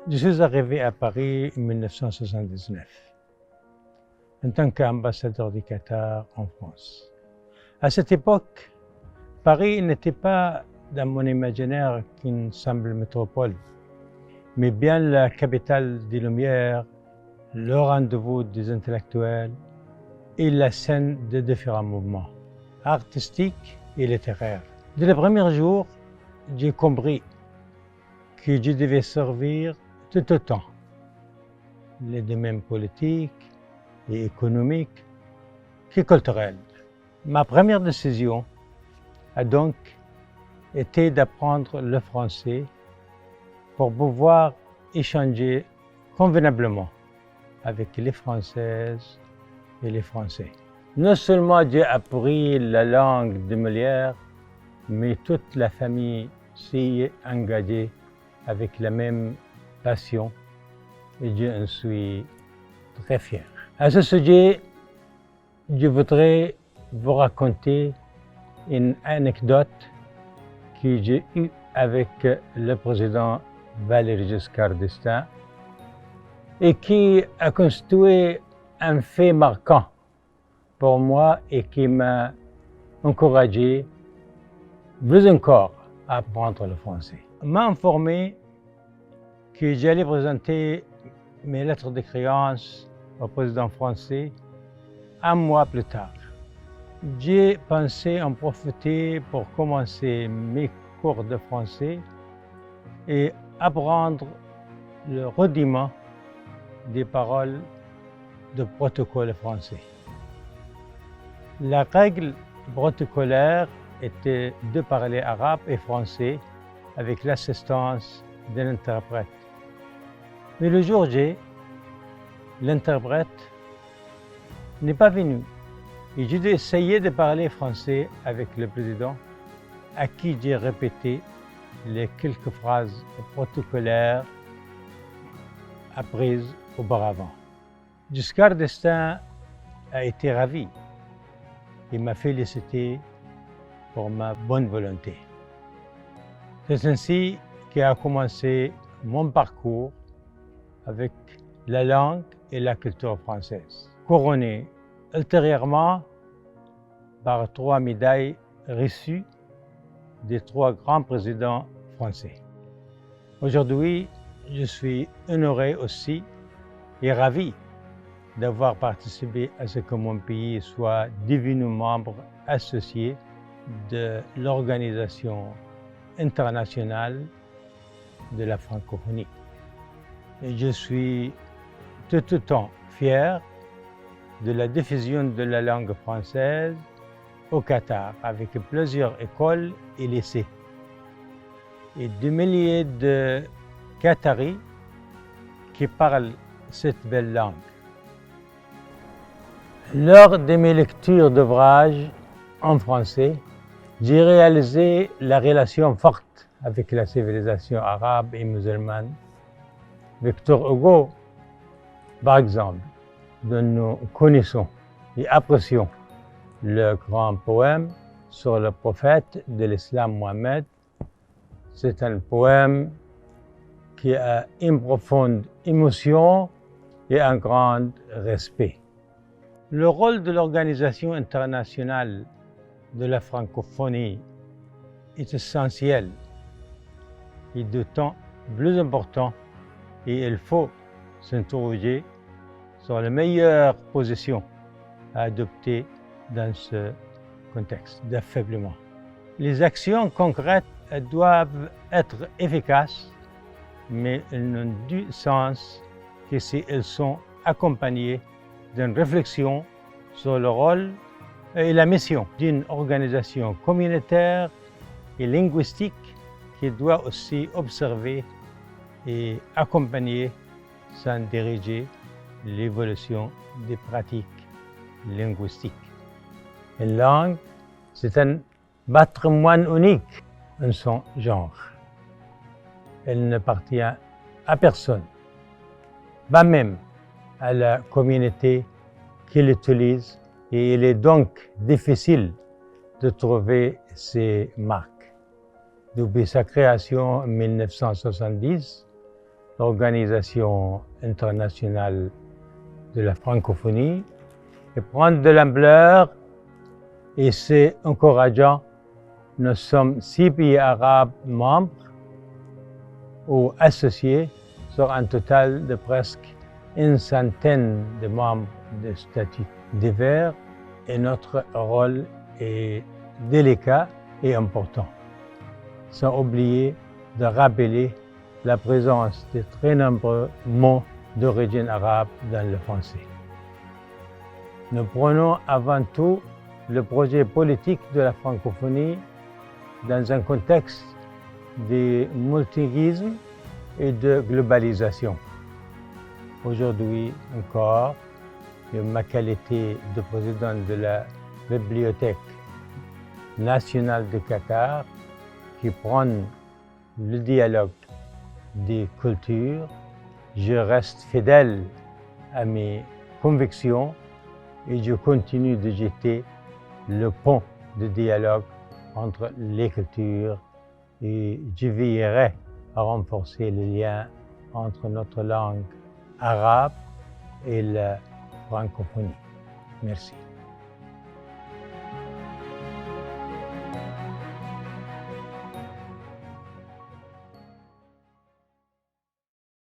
Je suis arrivé à Paris en 1979 en tant qu'ambassadeur du Qatar en France. À cette époque, Paris n'était pas dans mon imaginaire qu'une simple métropole, mais bien la capitale des Lumières, le rendez-vous des intellectuels et la scène de différents mouvements artistiques et littéraires. Dès le premier jour, j'ai compris que je devais servir tout autant les domaines politiques et économiques que culturels. Ma première décision a donc été d'apprendre le français pour pouvoir échanger convenablement avec les Françaises et les Français. Non seulement j'ai appris la langue de Molière, mais toute la famille s'y est engagée avec la même passion et je en suis très fier. À ce sujet, je voudrais vous raconter une anecdote que j'ai eue avec le président Valéry Giscard d'Estaing et qui a constitué un fait marquant pour moi et qui m'a encouragé plus encore à apprendre le français. On m'a informé que j'allais présenter mes lettres de créance au président français un mois plus tard. J'ai pensé en profiter pour commencer mes cours de français et apprendre le rudiment des paroles de protocole français. La règle protocolaire était de parler arabe et français avec l'assistance d'un interprète. Mais le jour J, l'interprète n'est pas venu et j'ai essayé de parler français avec le président à qui j'ai répété les quelques phrases protocolaires apprises auparavant. Giscard d'Estaing a été ravi et m'a félicité pour ma bonne volonté. C'est ainsi qu'a commencé mon parcours avec la langue et la culture française, couronné ultérieurement par 3 médailles reçues des 3 grands présidents français. Aujourd'hui, je suis honoré aussi et ravi d'avoir participé à ce que mon pays soit devenu membre associé de l'Organisation internationale de la francophonie. Et je suis tout autant fier de la diffusion de la langue française au Qatar avec plusieurs écoles et lycées et des milliers de Qataris qui parlent cette belle langue. Lors de mes lectures d'ouvrages en français, j'ai réalisé la relation forte avec la civilisation arabe et musulmane. Victor Hugo, par exemple, dont nous connaissons et apprécions le grand poème sur le prophète de l'islam Mohammed. C'est un poème qui a une profonde émotion et un grand respect. Le rôle de l'Organisation internationale de la francophonie est essentiel et d'autant plus important et il faut s'interroger sur la meilleure position à adopter dans ce contexte d'affaiblement. Les actions concrètes doivent être efficaces, mais elles n'ont du sens que si elles sont accompagnées d'une réflexion sur le rôle et la mission d'une organisation communautaire et linguistique qui doit aussi observer et accompagner sans diriger l'évolution des pratiques linguistiques. Une langue, c'est un patrimoine unique en son genre. Elle n'appartient à personne, pas même à la communauté qui l'utilise, et il est donc difficile de trouver ses marques. Depuis sa création en 1970, l'Organisation internationale de la francophonie et prendre de l'ampleur, et c'est encourageant. Nous sommes 6 pays arabes membres ou associés sur un total de presque une centaine de membres de statuts divers, et notre rôle est délicat et important, sans oublier de rappeler la présence de très nombreux mots d'origine arabe dans le français. Nous prenons avant tout le projet politique de la francophonie dans un contexte de multilinguisme et de globalisation. Aujourd'hui encore, en ma qualité de président de la Bibliothèque nationale de Qatar, qui prend le dialogue des cultures, je reste fidèle à mes convictions et je continue de jeter le pont de dialogue entre les cultures, et je veillerai à renforcer le lien entre notre langue arabe et la francophonie. Merci.